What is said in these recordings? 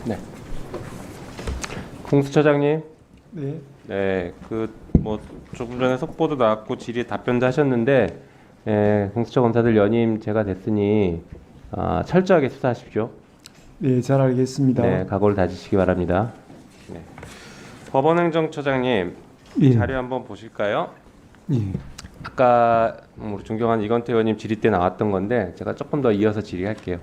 네. 공수처장님. 네. 네. 뭐 조금 전에 속보도 나왔고 질의 답변도 하셨는데, 공수처 검사들 연임 제가 됐으니 철저하게 수사하십시오. 네, 잘 알겠습니다. 네, 각오를 다지시기 바랍니다. 네. 법원행정처장님, 예. 자료 한번 보실까요? 예. 아까 우리 존경하는 이건태 의원님 질의 때 나왔던 건데 제가 조금 더 이어서 질의할게요.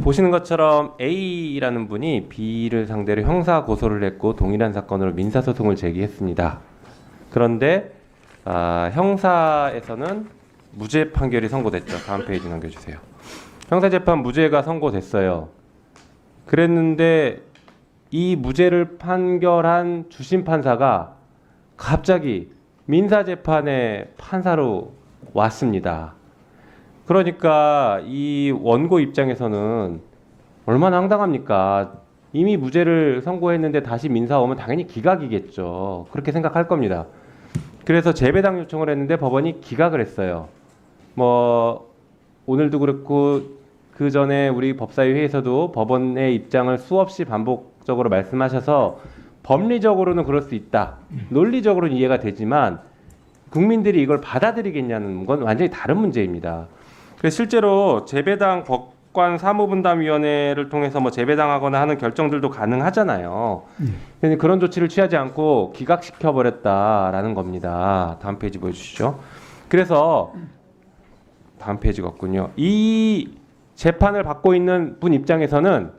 보시는 것처럼 A라는 분이 B를 상대로 형사 고소를 했고 동일한 사건으로 민사소송을 제기했습니다. 그런데 형사에서는 무죄 판결이 선고됐죠. 다음 페이지 넘겨주세요. 형사재판 무죄가 선고됐어요. 그랬는데 이 무죄를 판결한 주심 판사가 갑자기 민사재판의 판사로 왔습니다. 그러니까 이 원고 입장에서는 얼마나 황당합니까? 이미 무죄를 선고했는데 다시 민사 오면 당연히 기각이겠죠. 그렇게 생각할 겁니다. 그래서 재배당 요청을 했는데 법원이 기각을 했어요. 뭐 오늘도 그렇고 그 전에 우리 법사위 회의에서도 법원의 입장을 수없이 반복적으로 말씀하셔서 법리적으로는 그럴 수 있다. 논리적으로는 이해가 되지만 국민들이 이걸 받아들이겠냐는 건 완전히 다른 문제입니다. 그래서 실제로 재배당 법관 사무분담위원회를 통해서 뭐 재배당하거나 하는 결정들도 가능하잖아요. 그런 조치를 취하지 않고 기각시켜 버렸다라는 겁니다. 다음 페이지 보여주시죠. 그래서 다음 페이지가 없군요. 이 재판을 받고 있는 분 입장에서는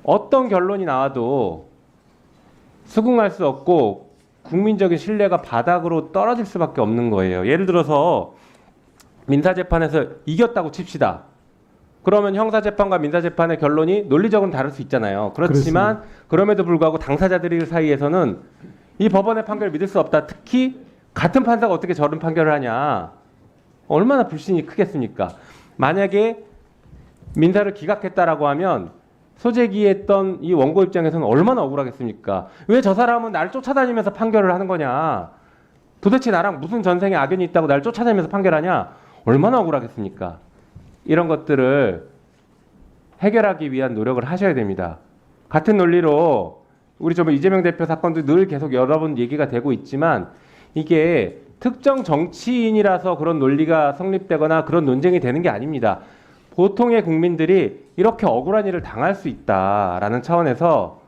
어떤 결론이 나와도 수긍할 수 없고 국민적인 신뢰가 바닥으로 떨어질 수밖에 없는 거예요. 예를 들어서 민사재판에서 이겼다고 칩시다. 그러면 형사재판과 민사재판의 결론이 논리적으로는 다를 수 있잖아요. 그렇지만 그렇습니다. 그럼에도 불구하고 당사자들 사이에서는 이 법원의 판결을 믿을 수 없다. 특히 같은 판사가 어떻게 저런 판결을 하냐. 얼마나 불신이 크겠습니까? 만약에 민사를 기각했다라고 하면 소재기했던 이 원고 입장에서는 얼마나 억울하겠습니까? 왜 저 사람은 날 쫓아다니면서 판결을 하는 거냐? 도대체 나랑 무슨 전생에 악연이 있다고 날 쫓아다니면서 판결하냐? 얼마나 억울하겠습니까? 이런 것들을 해결하기 위한 노력을 하셔야 됩니다. 같은 논리로 우리 이재명 대표 사건도 늘 계속 여러 번 얘기가 되고 있지만 이게 특정 정치인이라서 그런 논리가 성립되거나 그런 논쟁이 되는 게 아닙니다. 보통의 국민들이 이렇게 억울한 일을 당할 수 있다라는 차원에서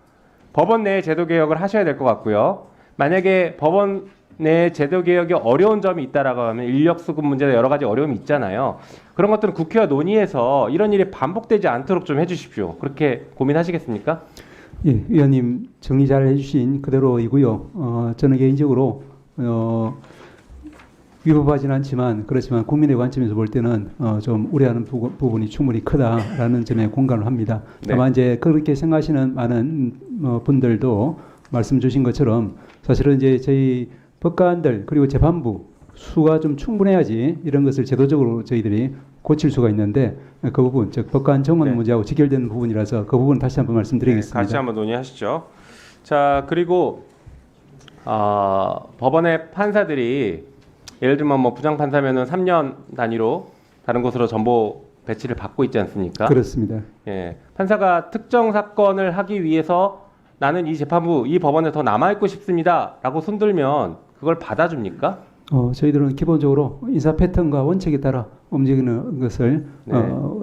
법원 내 제도 개혁을 하셔야 될 것 같고요. 만약에 법원 내 제도 개혁이 어려운 점이 있다라고 하면 인력 수급 문제나 여러 가지 어려움이 있잖아요. 그런 것들은 국회와 논의해서 이런 일이 반복되지 않도록 좀 해주십시오. 그렇게 고민하시겠습니까? 예, 위원님 정리 잘 해주신 그대로이고요. 저는 개인적으로 위법하지는 않지만 그렇지만 국민의 관점에서 볼 때는 좀 우려하는 부분이 충분히 크다라는 점에 공감을 합니다. 네. 다만 이제 그렇게 생각하시는 많은 분들도 말씀 주신 것처럼 사실은 이제 저희 법관들 그리고 재판부 수가 좀 충분해야지 이런 것을 제도적으로 저희들이 고칠 수가 있는데 그 부분 즉 법관 정원 네. 문제하고 직결되는 부분이라서 그 부분 다시 한번 말씀드리겠습니다. 네, 같이 한번 논의하시죠. 자, 그리고 법원의 판사들이 예를 들면 뭐 부장판사면은 3년 단위로 다른 곳으로 전보 배치를 받고 있지 않습니까? 그렇습니다. 예, 판사가 특정 사건을 하기 위해서 나는 이 재판부, 이 법원에 더 남아있고 싶습니다라고 손들면 그걸 받아줍니까? 저희들은 기본적으로 인사 패턴과 원칙에 따라 움직이는 것을 네.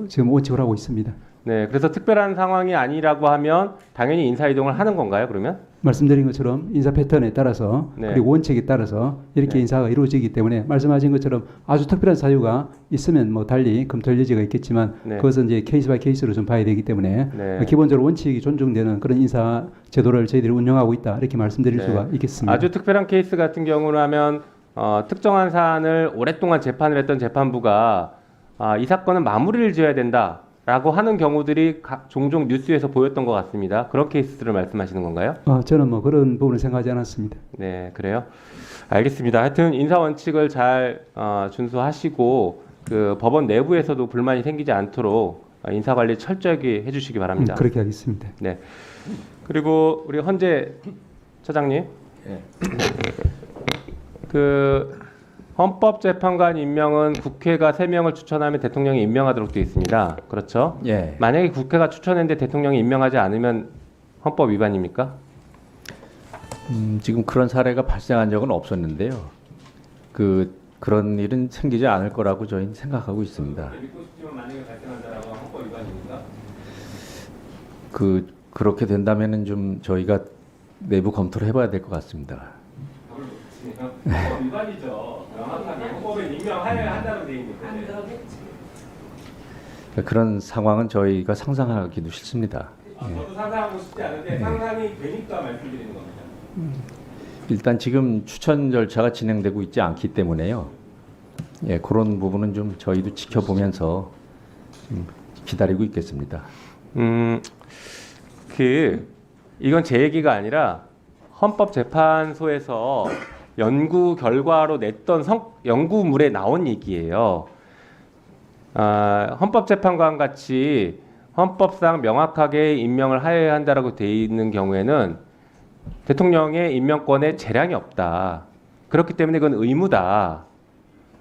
지금 원칙으로 하고 있습니다. 네, 그래서 특별한 상황이 아니라고 하면 당연히 인사 이동을 하는 건가요? 그러면? 말씀드린 것처럼 인사 패턴에 따라서 네. 그리고 원칙에 따라서 이렇게 네. 인사가 이루어지기 때문에 말씀하신 것처럼 아주 특별한 사유가 있으면 뭐 달리 검토할 여지가 있겠지만 네. 그것은 이제 케이스 바이 케이스로 좀 봐야 되기 때문에 네. 기본적으로 원칙이 존중되는 그런 인사 제도를 저희들이 운영하고 있다 이렇게 말씀드릴 네. 수가 있겠습니다. 아주 특별한 케이스 같은 경우는 하면 특정한 사안을 오랫동안 재판을 했던 재판부가 이 사건은 마무리를 지어야 된다라고 하는 경우들이 종종 뉴스에서 보였던 것 같습니다. 그런 케이스들을 말씀하시는 건가요? 저는 뭐 그런 부분을 생각하지 않았습니다. 네, 그래요. 알겠습니다. 하여튼 인사 원칙을 잘 준수하시고 그 법원 내부에서도 불만이 생기지 않도록 인사 관리 철저하게 해주시기 바랍니다. 그렇게 하겠습니다. 네. 그리고 우리 헌재 처장님, 네. 그 헌법재판관 임명은 국회가 3명을 추천하면 대통령이 임명하도록 되어 있습니다. 그렇죠? 예. 만약에 국회가 추천했는데 대통령이 임명하지 않으면 헌법 위반입니까? 지금 그런 사례가 발생한 적은 없었는데요. 그런 일은 생기지 않을 거라고 저희는 생각하고 있습니다. 믿고 싶지만 만약에 발생한다라고 헌법 위반입니까? 그렇게 된다면은 좀 저희가 내부 검토를 해봐야 될 것 같습니다. 헌법 위반이죠. 명확하게 헌법에 임명하여야 한다는 데 있는데. 그런 상황은 저희가 상상하기도 싫습니다. 저도 상상하고 싶지 않은데 상상이 되니까 말씀드리는 겁니다. 일단 지금 추천 절차가 진행되고 있지 않기 때문에요. 예, 그런 부분은 좀 저희도 지켜보면서 좀 기다리고 있겠습니다. 이건 제 얘기가 아니라 헌법재판소에서 연구 결과로 냈던 연구물에 나온 얘기예요. 헌법재판관 같이 헌법상 명확하게 임명을 하여야 한다라고 돼 있는 경우에는 대통령의 임명권에 재량이 없다. 그렇기 때문에 그건 의무다.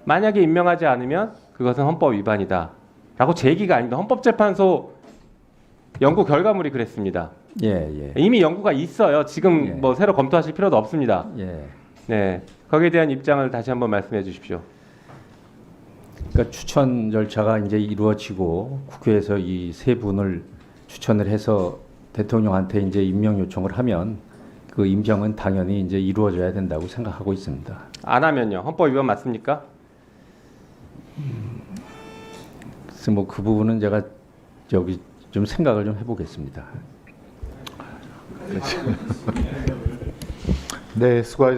만약에 임명하지 않으면 그것은 헌법 위반이다. 라고 제 얘기가 아닙니다. 헌법재판소 연구 결과물이 그랬습니다. 예. 이미 연구가 있어요. 지금 예. 뭐 새로 검토하실 필요도 없습니다. 예. 네, 거기에 대한 입장을 다시 한번 말씀해 주십시오. 그러니까 추천 절차가 이제 이루어지고 국회에서 이 세 분을 추천을 해서 대통령한테 이제 임명 요청을 하면 그 임명은 당연히 이제 이루어져야 된다고 생각하고 있습니다. 안 하면요, 헌법 위반 맞습니까? 그래서 뭐 그 부분은 제가 여기 좀 생각을 좀 해보겠습니다. 네, 수고하셨습니다.